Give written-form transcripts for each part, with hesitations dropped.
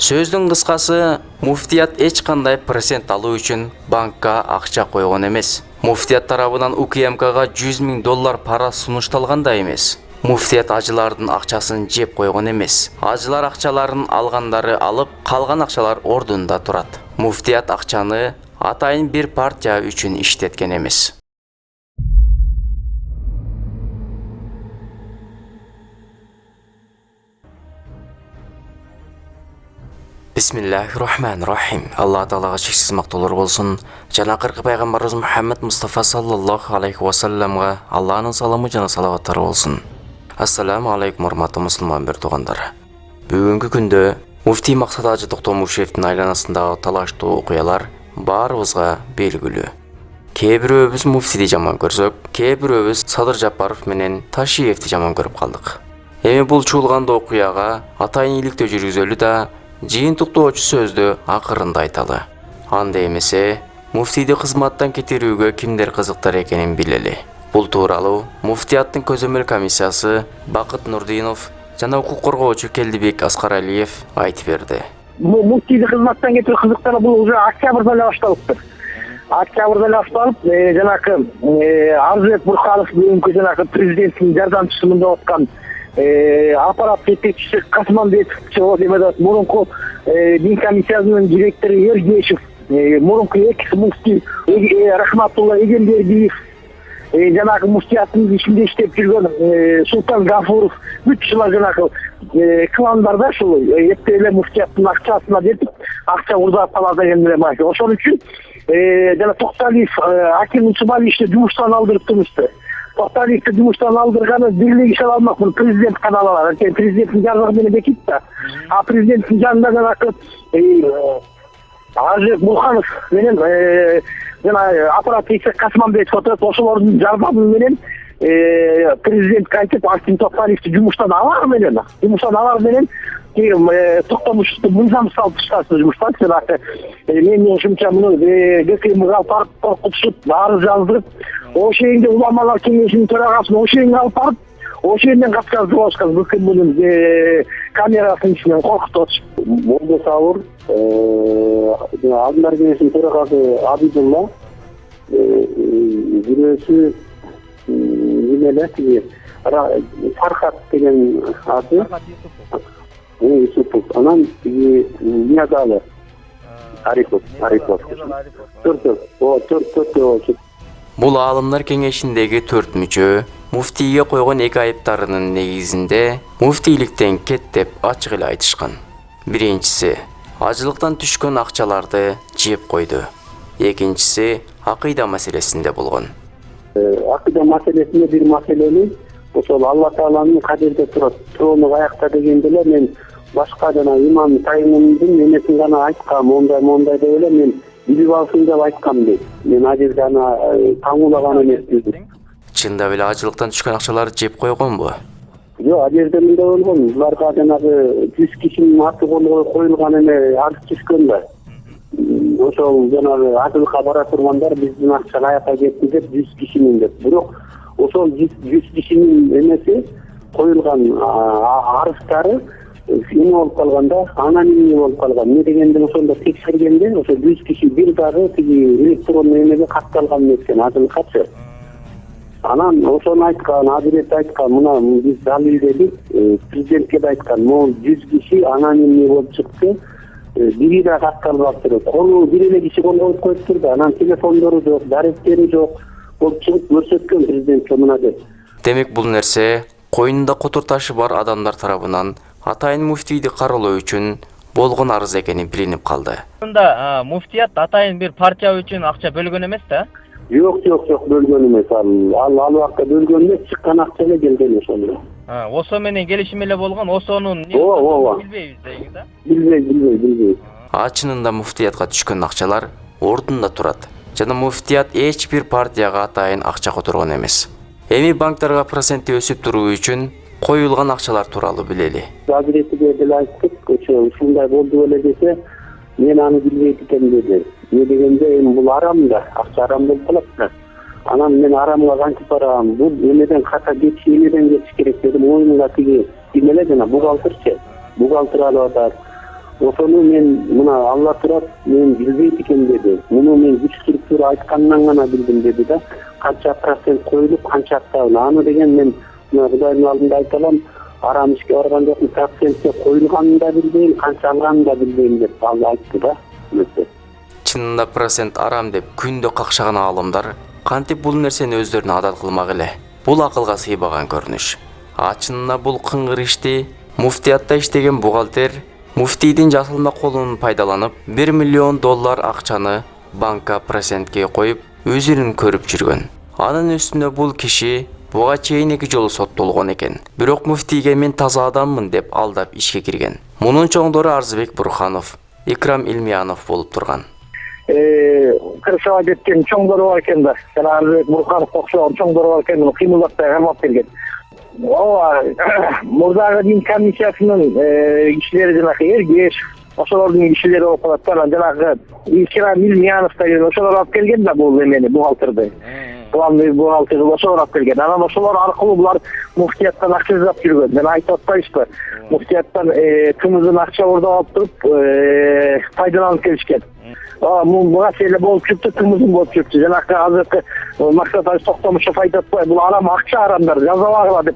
Сөздүн кыскасы, муфтият эч кандай процент алуу үчүн банкка акча койгон эмес. Муфтият тарабынан УКМКга $100,000 пара сунушталган да эмес. Муфтият ажылардын акчасын жеп койгон эмес. Ажылар акчаларын алгандары алып, калган акчалар ордунда турат. Муфтият акчаны атайын бир партия үчүн иштеткен эмес. Бисмиллахир-рахманир-рахим. Алла Таалага чексиз мактоолор болсун. Жана акыркы пайгамбарыбыз Мухаммад Мустафа саллаллаху алейхи ва салламга Алланын саламы жана салаваттары болсун. Ассаламу алейкум урматтуу мусулман бир туугандар. Бүгүнкү күндө муфтий Максат Ажы Токтомушевдин айланасындагы талаштуу окуялар баарыбызга белгилүү. Кээ бирөөбүз муфтийди жаман көрсөк, кээ бирөөбүз Садыр Жапаров менен Ташиевди жаман көрүп калдык. Эми бул чуулгандуу окуяга атайын иликтөө жүргүзөлү да жыйынтыктоочу сөздү акырында айталы. Анда эмесе, муфтийди кызматтан кетирүүгө кимдер кызыктар экенин билели. Бул тууралуу муфтияттын көзөмөл комиссиясы Бакыт Нурдинов жана укук коргоочу Келдибек Аскаралиев айтып берди. Муфтийди кызматтан кетирүү кызыктары бул уже октябрда эле башталыптыр. Октябрда эле башталып, жанакы Арзыбек Бурканов бүгүнкү жанакы президенттин жардамчысы деп аткан аппарат жетекчиси Касманбетов демедат мурунку дин комиссиясынын директору Ергешев, мурунку экс муфтий Рахматулла Эгембердиев, жанагы муфтияттын ичинде иштеп жүргөн Султан Гафуров бүт жылар жанагы кландарда ушул эптей эле муфтияттын акчасына жетип, акча урдап калат деген эле бар. Ошон үчүн жана Токталиев Аким Усмановичти жумуштан алдырып турмушту. Токталиевди жумуштан алдырганы бирлик иш ала алмак, бул президент гана ала алат. Анткени президенттин жарлыгы менен бекит да. А президенттин жанында жанакы Арзыбек Бурканов менен жана аппарат иши Касманбетов отурат. Ошолордун жардамы менен президентке айтып, Аким Токталиевди жумуштан алар менен Токтомушевди мыйзам салып таштасын жумуштан. Менин ошумча муну ГКМга алып барып коркутушуп, арыз жаздырып, ошол жерде уламалар кеңешинин төрагасына ошол жерге алып барып, ошол жерден катказдырып алышкан ГКМнын камерасынын ичинен коркутуп атышып. Молдо Саур, Алдындар кеңешинин төрагасы Абидулла, бирөөсү немеле тиги Фархат деген аты, Юсупов, анан тиги Ниязалы Арипов. Төрт. Бул аалымдар кеңешиндеги 4 мүчө муфтийге койгон 2 айыптарынын негизинде муфтийликтен кет деп ачык эле айтышкан. Биринчиси, ажылыктан түшкөн акчаларды жеп койду. Экинчиси, акыйда маселесинде болгон. Акыйда маселесинде бир маселени ошол Алла Тааланын кадерде турат. Трону аякта дегенде эле мен башка жана имам тайымымдын эмесин гана айткам, мондай деп эле мен билип алсын деп айткам дейт. Мен ал жерде ана таңуулаган эмесмин. Чындап эле ажылыктан түшкөн акчаларды жеп койгонбу? Жок, ал жерде мындай болгон. Буларга жанагы 100 кишинин аты коюлган эме арыз түшкөн да. Ошол жанагы ажылыкка бара тургандар биздин акча каяка кетти деп 100 кишинин деп. Бирок ошол 100 кишинин эмеси коюлган арыздары эме болуп калганда, анонимный болуп калган. Эмне дегенде ошондо текшергенде ошо 100 киши бир дагы тиги электронный эмеге катталган эмес экен, ажылыккачы. Анан ошону айткан, Адилет айткан, мына биз далилдедик, президентке да айткан, могу 100 киши анонимный болуп чыкты. Бири да катталбаптыр. Колу бир эле киши кол коюп коюптур да, анан телефондору жок, даректери жок. Болуп чыгып көрсөткөн президентке мына деп. Демек бул нерсе коюнунда котур ташы бар адамдар тарабынан атайын муфтийди каралоо үчүн болгон арыз экени билинип калды. Анда муфтият атайын бир партия үчүн акча бөлгөн эмес да? Жок, бөлгөн эмес. Ал убакта бөлгөн эмес, чыккан акча эле келген ошондо. ОСО менен келишим эле болгон, ОСОнун билбейбиз дейги да? Билбейбиз. Чынында муфтиятка түшкөн акчалар ордунда турат. Жана муфтият эч бир партияга атайын акча которгон эмес. Эми банктарга проценти өсүп туруу үчүн коюлган акчалар тууралуу билели. Азиретиге деле айттык, ушундай болду эле десе, мен аны билбейт экенмин деди. Эмне дегенде эми бул арам да, акча арам болуп калат да. Анан мен арамга кантип барам? Бул эмеден ката кетиш керек дедим. Оюнга тиги эмеле жана бухгалтерчи. Бухгалтер алып атат. Ошону мен мына Алла турат мен билбейт экен деди. Муну мен күч структура айткандан гана билдим деди да. Канча процент коюлуп, канча актабын. Аны деген мен мына Кудайдын алдында айта алам. Арам ишке барган жокмун, процентке коюлганын да билбейм, канча алганын да билбейм деп ал айтты да. Чынында процент арам деп күндө какшаган аалымдар кантип бул нерсени өздөрүнө адал кылмак эле? Бул акылга сыйбаган көрүнүш. Чынында бул кыңгыр ишти муфтиятта иштеген бухгалтер муфтийдин жасылма колунун пайдаланып $1 миллион акчаны банка процентке коюп өзүнүн көрүп жүргөн. Анын үстүнө бул киши буга чейин 2 жолу соттолгон экен. Бирок муфтийге мен таза адаммын деп алдап ишке кирген. Мунун чоңдору Арзыбек Бурханов, Икрам Илмиянов болуп турган. Кырсыга жеткен чоңдору бар экен да. Жана Арзыбек Бурханов окшогон чоңдору бар экен, кыймылдатпай кармап келген. Мурдагы дин комиссиясынын кишилери жанагы Эргеш, ошолордун кишилери болуп калат. Жанагы Икрам Илмиянов деген ошолор алып келген да бул эмени бухгалтерди. Главный бухгалтер ошолор алып келген. Анан ошолор аркылуу булар муфтияттан акча жазып жүргөн. Мен айтып атпайбызбы? Муфтияттан кымыздын акча урдап алып туруп пайдаланып келишкен. Буга селе болуп жүрүптү, кымыздын болуп жүрүптү. Жанагы азыркы Максат Ажы Токтомушев айтып атпайбы? Бул арам акча арамдар, жазабагыла деп.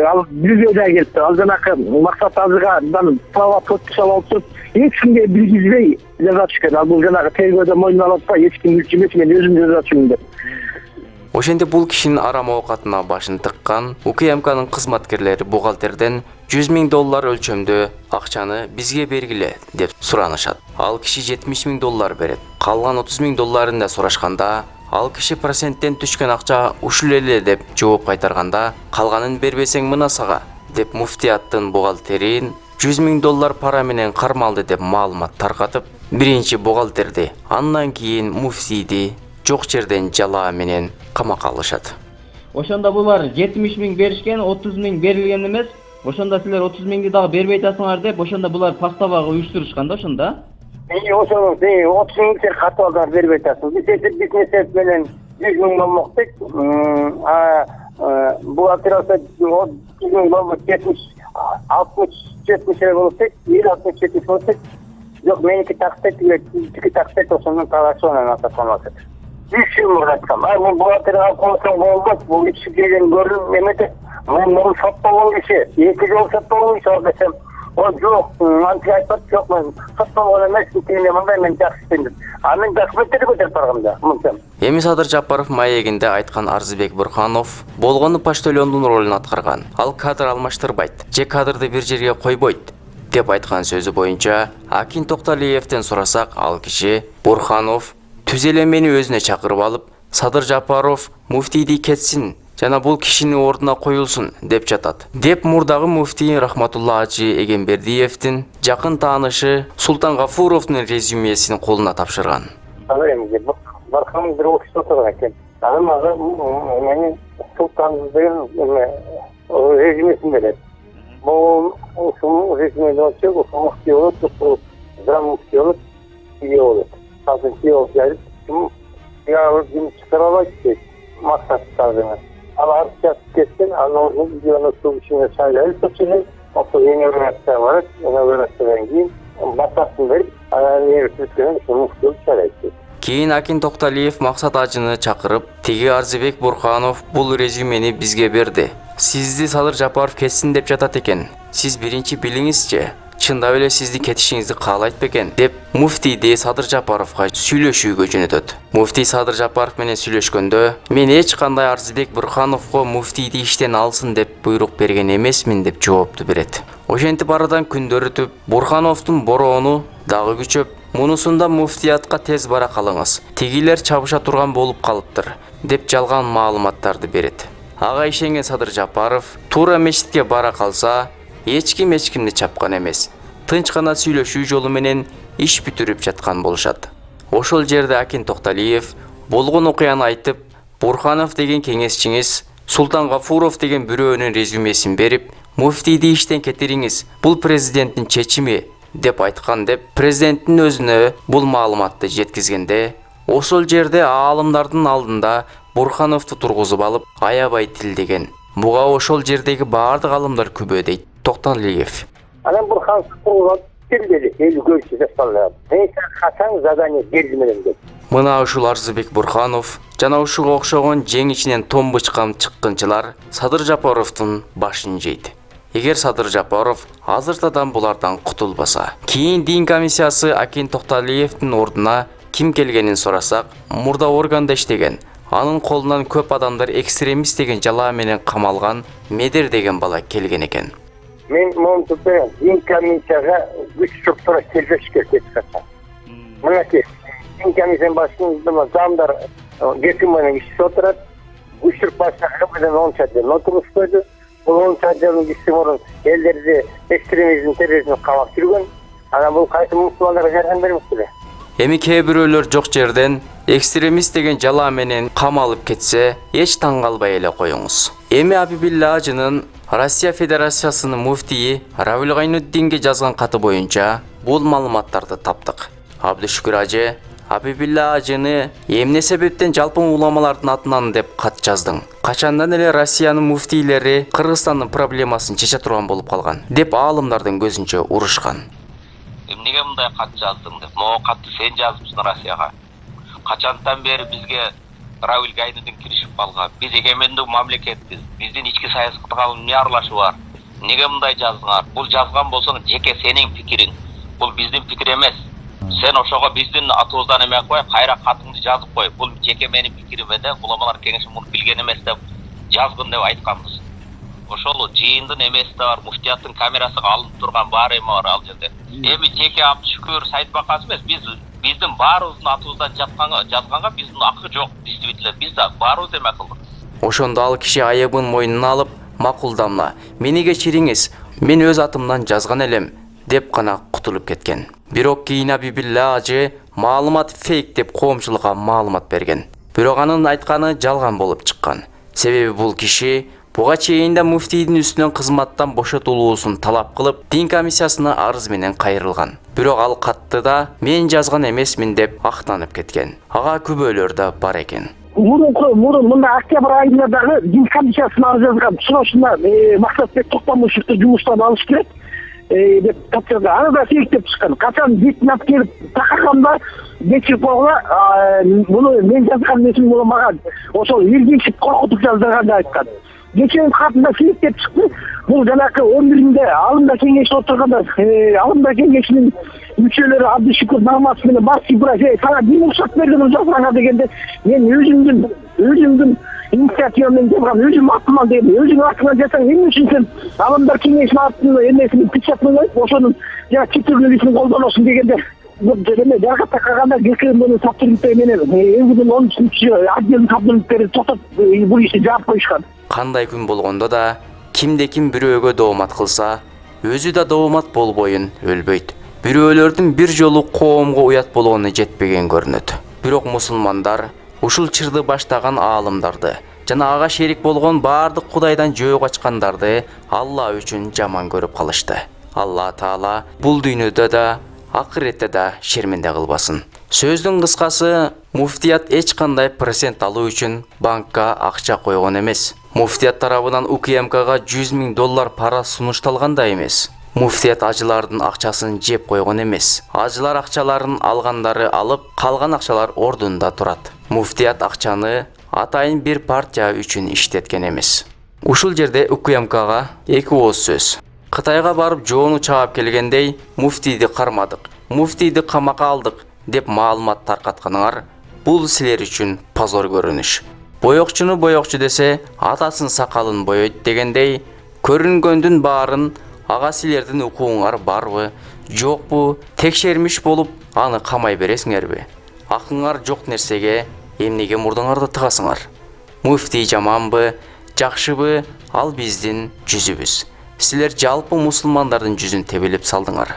Ал билбей да келипти. Ал жанагы Максат Ажыгадан права подпись алып туруп, эч кимге билгизбей жаза түшкөн. Ал бул жанагы тергөөдө мойнуна алып атпай, эч ким билчү эмес, мен өзүм жаза түшүмүн деп. Ошентип бул кишинин арам оокатына башын тыккан УКМКнын кызматкерлери бухгалтерден $100 000 өлчөмдө акчаны бизге бергиле деп суранышат. Ал киши $70 000 берет. Калган $30 000 да сурашканда, ал киши проценттен түшкөн акча ушул эле деп жооп кайтарганда, калганын бербесең мына сага деп муфтияттын бухгалтерин $100 000 пара менен кармалды деп маалымат таркатып, биринчи бухгалтерди, андан кийин муфтийди жок жерден жалаа менен камакка алышат. Ошондо булар 70 000 беришкен, 30 000 берилген эмес. Ошондо силер 30 000 дагы бербей атасыңар деп, ошондо булар пастабагы уюштурушкан да ошондо. Ошону 30 000 катып алдар бербей атасың. Биз несеп менен 100 000 болмок дейт. Бул операция 100 000 болмок 60-70 болуп дейт. 60-70 болуп дейт. Жок, меники таксет, тики таксет ошонун талашынан атасамат. 3 жыл мурдаткам. Мен бухгалтерге алып койсоң болбойт. Бул иши деген көрүн эмете. Мен мурун соттолгон киши, 2 жол соттолгон киши ал десем, жок, антип айтпат, жок, мен соттолгон эмес, кийине мындай мен жакшы иштейм. Мен документтери көтөрүп баргам мынтем. Эми Садыр Жапаров маегинде айткан Арзыбек Бурханов болгону почтальондун ролун аткарган. Ал кадр алмаштырбайт, же кадрды бир жерге койбойт деп айткан сөзү боюнча Акин Токталиевден сурасак, ал киши Бурханов түз эле мени өзүнө чакырып алып, Садыр Жапаров муфтийди кетсин жана бул кишинин ордуна коюлсун деп жатат. Деп мурдагы муфтий Рахматулла Ажы Эгембердиевдин жакын таанышы Султан Гафуровдун резюмесин колуна тапшырган. Бархам бир офисте турган экен. Анан мага мени Султан деген резюмесин берет. Бул ушул резюмени очуп, ушул муфтий болот, ушул зам муфтий болот, ие болот. Азыр ие болуп жатып, я өзүм чыгара алайт дейт. Максат тазына. Ал арча кеткен, анан видеону суу ичине шайлайт, ошол энергиясы бар, энергиясынан кийин батасын берип, анан нервтүскөн муфтий шайлайт. Кийин Акин Токталиев Максат Ажыны чакырып, тиги Арзыбек Бурханов бул резюмени бизге берди. Сизди Садыр Жапаров кетсин деп жатат экен. Сиз биринчи билиңизчи, чындап эле сизди кетишиңизди каалайт бекен деп муфтийди Садыр Жапаровго сүйлөшүүгө жөнөтөт. Муфтий Садыр Жапаров менен сүйлөшкөндө, мен эч кандай Арзыбек Бурхановго муфтийди иштен алсын деп буйрук берген эмесмин деп жоопту берет. Ошентип арадан күндөр өтүп, Бурхановдун бороону дагы күчөп, мунусунда муфтиятка тез бара калыңыз, тигилер чабыша турган болуп калыптыр деп жалган маалыматтарды берет. Ага ишенген Садыр Жапаров туура мечитке бара калса, эч кимди чапкан эмес. Тынч гана сүйлөшүү жолу менен иш бүтүрүп жаткан болушат. Ошол жерде Акин Токталиев болгон окуяны айтып, Бурханов деген кеңешчиңиз Султан Гафуров деген бирөөнүн резюмесин берип, муфтийди иштен кетириңиз, бул президенттин чечими деп айткан деп президенттин өзүнө бул маалыматты жеткизгенде, ошол жерде аалымдардын алдында Бурхановду тургузуп алып, аябай тилдеген. Буга ошол жердеги баардык аалымдар күбө дейт Токталиев. Анан Бурханов тургузат, Биттим dedi. Эл көрсө жасалган. Мен качан задание бердим элем деп. Мына ушул Арзыбек Бурханов жана ушуга окшогон жең ичинен томбучкан чыккынчылар Садыр Жапаровдун башын жейт. Эгер Садыр Жапаров азыртадан булардан кутулбаса, кийин дин комиссиясы Акен Токталиевдин ордуна ким келгенин сурасак, мурда органда иштеген, анын колунан көп адамдар экстремист деген жалаа менен камалган Медер деген бала келген экен. Мен монтупе дин комиссияга 3 структура келбеш керек качан. Мынакей дин комиссиянын башында замдар жетим менен иштеп отурат. 3 башка менен 10 чаден отурушпойду. Бул 10 чаденин иштеп орун элдерди экстремизм, терроризм камап жүргөн. Анан бул кайсы мусулмандарга жардам бермек беле? Эми кээ бирөөлөр жок жерден экстремист деген жалаа менен камалып кетсе, эч таң калбай эле коюңуз. Эми Абибилла Ажынын Россия Федерациясынын муфтийи Равил Гайнуддинге жазган каты боюнча бул маалыматтарды таптык. Абдышүкүр Ажы Абибилла Ажыны эмне себептен жалпы уламалардын атынан деп кат жаздың. Качандан эле Россиянын муфтийлери Кыргызстандын проблемасын чече турган болуп калган деп аалымдардын көзүнчө урушкан. Эмнеге мындай кат жаздың деп. Могу катты сен жазыпсың Россияга. Качантан бери бизге Равил Гайнуддин киришип калган. Биз эгемендүү мамлекетпиз. Биздин ички саясатка эмне аралашы бар? Неге мындай жаздыңар? Бул жазган болсоң жеке сенин пикириң. Бул биздин пикир эмес. Сен ошого биздин атыбыздан эме кой, кайра катыңды жазып кой. Бул жеке менин пикирим эде, уламалар кеңеши муну билген эмес деп жазгын деп айтканбыз. Ошол жыйындын эмеси да бар, муфтияттын камерасыга алынып турган бар эме бар ал жерде. Эми жеке Абдышүкүр Сайтбакасы эмес, биздин баарыбыздын атыбыздан жазганга биздин акы жок. Действительно, биз да баарыбыз эме кылдык. Ошондо ал киши айыбын мойнуна алып, макулдамла, мени кечириңиз, мен өз атымдан жазган элем деп гана кутулуп кеткен. Бирок кийин Абибилла Ажы маалымат фейк деп коомчулукка маалымат берген. Бирок анын айтканы жалган болуп чыккан. Себеби бул киши буга чейин да муфтийдин үстүнөн кызматтан бошотулуусун талап кылып, дин комиссиясына арыз менен кайрылган. Бирок ал катты да мен жазган эмесмин деп актанып кеткен. Ага күбөлөр да бар экен. Мурун мында октябрь айында дагы дин комиссиясына арыз жазган. Ошондо Максатбек Токтомушевди жумуштан алыш керек деп тапшырды. Аны да фейк деп чыккан. Качан бетине келип такаганда Бечиповга муну мен жазган эмесмин, муну мага ошол элдинчип коркутуп жаздырган деп айткан. Geçen katında filik de çıktı. Bu zanakı 11'inde alımda kengeçte oturganda alımda kengeçinin müçeleri Abdüşükür Namazı'nı bastı buraya sana bir ruhsat verdim uzaklarına degende ben özümdüm inisiyatifimden yapıram özüm aklıma deyim özüm aklıma desen benim için sen alımda kengeçin altında elmesini pişatmını oşonun ya kitürlülüsünü koldan olsun degende Deme jarga takaganda gekir bunu taptırıp emenen özümün onun için adliyenin taptırıp toktop bu işi cevap koyuşkan. Кандай күн болгондо да кимде ким бирөөгө доомат кылса, өзү да доомат болбойун өлбөйт. Бирөөлөрдүн бир жолу коомго уят болгону жетпеген көрүнөт. Бирок мусулмандар ушул чырды баштаган аалымдарды жана ага шерик болгон баардык кудайдан жөө качкандарды Алла үчүн жаман көрүп калышты. Алла Таала бул дүйнөдө да акыретте да шерменде кылбасын. Сөздүн кыскасы, муфтият эч кандай процент алуу үчүн банкка акча койгон эмес. Муфтият тарабынан УКМКга $100,000 пара сунушталган да эмес. Муфтият ажылардын акчасын жеп койгон эмес. Ажылар акчаларын алгандары алып, калган акчалар ордунда турат. Муфтият акчаны атайын бир партия үчүн иштеткен эмес. Ушул жерде УКМКга эки ооз сөз. Кытайга барып жоону чаап келгендей, муфтийди кармадык, муфтийди камакка алдык деп маалымат таркатканыңар, бул силер үчүн позор көрүнүш. Боёкчуну боёкчу десе, атасын сакалын боёйт дегендей, көрүнгөндүн баарын ага силердин укугуңар барбы, жокпу, текшермиш болуп, аны камай бересиңерби? Акыңар жок нерсеге эмнеге мурдуңарды тыгасыңар? Муфтий жаманбы, жакшыбы, ал биздин жүзүбүз. Силер жалпы мусулмандардын жүзүн тебелеп салдыңар.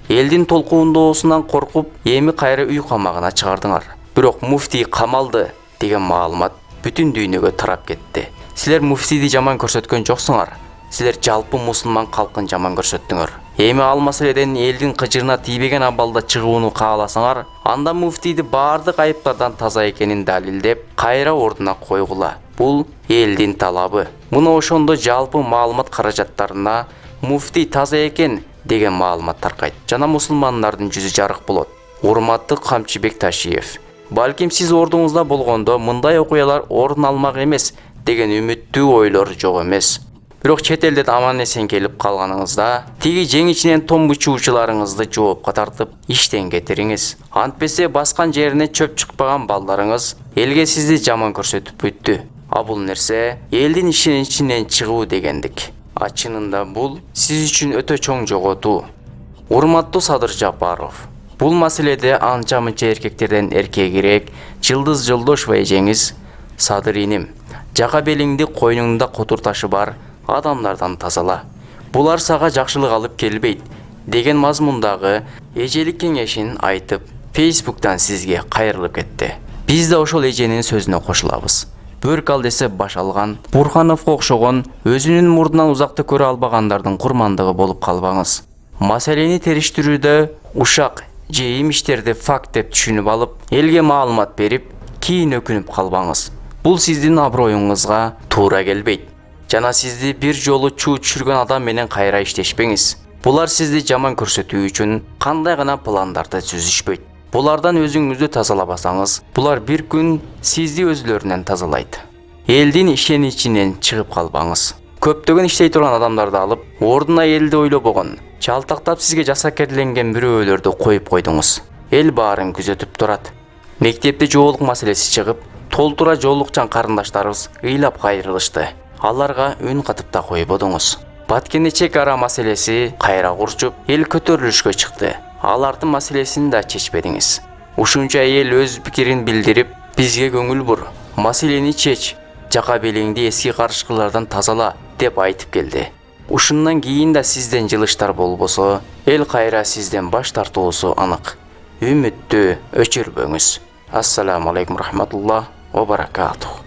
Элдин толкуунdoосунан коркуп, эми кайра үй камагына чыгардыңар. Бирок муфтий камалды деген маалымат бүтүн дүйнөгө тарап кетти. Силер муфтийди жаман көрсөткөн жоксуңар. Силер жалпы мусулман калкын жаман көрсөттүңөр. Эми ал маселеден элдин кыжырына тийбеген абалда чыгууну кааласаңар, анда муфтийди баардык айыптардан таза экенин далилдеп, кайра ордуна койгула. Бул элдин талабы. Муну ошондо жалпы маалымат каражаттарына муфтий таза экен деген маалымат таркайт жана мусулмандардын жүзү жарык болот. Урматтуу Камчыбек Ташиев, балким сиз ордуңузда болгондо мындай окуялар орун алмак эмес деген үмүттүү ойлор жок эмес. Бирок чет элден аман эсен келип калганыңызда тиги жең ичинен том учуучуларыңызды жоопко тартып иштен кетириңиз. Антпесе баскан жерине чөп чыкпаган балдарыңыз элге сизди жаман көрсөтүп бүттү. А бул нерсе элдин ичинен чыгуу дегендик. А чынында бул сиз үчүн өтө чоң жоготуу. Урматтуу Садыр Жапаров, бул маселеде анча-мынча эркектерден эркегирээк Жылдыз Жолдошова эжеңиз Садыр иним, жака белиңди койнуңда котур ташы бар адамдардан тазала. Булар сага жакшылык алып келбейт деген мазмундагы эжелик кеңешин айтып, Facebook'tan сизге кайрылып кетти. Биз да ошол эженин сөзүнө кошулабыз. Бөрк ал десе баш алган, Бурхановго окшогон өзүнүн мурдунан узакты көрө албагандардын курмандыгы болуп калбаңыз. Маселени териштирүүдө ушак же имиштерди факт деп түшүнүп алып, элге маалымат берип, кийин өкүнүп калбаңыз. Бул сиздин аброюңузга туура келбейт. Жана сизди бир жолу чуу түшүргөн адам менен кайра иштешпеңиз. Булар сизди жаман көрсөтүү үчүн кандай гана пландарды түзүшпөйт. Булардан өзүңүздү тазалабасаңыз, булар бир күн сизди өзлөрүнөн тазалайт. Элдин ишеничинен чыгып калбаңыз. Көптөгөн иштей турган адамдарды алып, ордуна элди ойлобогон, чалтактап сизге жасакерленген бирөөлөрдү коюп койдуңуз. Эл баарын күзөтүп турат. Мектепте жоолук маселеси чыгып, толтура жоолукчан карындаштарыбыз ыйлап кайрылышты. Аларга үн катып да койбодуңуз. Баткенде чек ара маселеси кайра курчуп, эл көтөрүлүшкө чыкты. Алардын маселесин да чечпедиңиз. Ушунча эл өз пикирин билдирип, бизге көңүл бур, маселени чеч, жака белиңди эски карышкылардан тазала деп айтып келди. Ушундан кийин да сизден жылыштар болбосо, эл кайра сизден баш тартуусу анык. Үмүттү өчүрбөңүз. Ассаламу алейкум рахматуллах ва баракатух.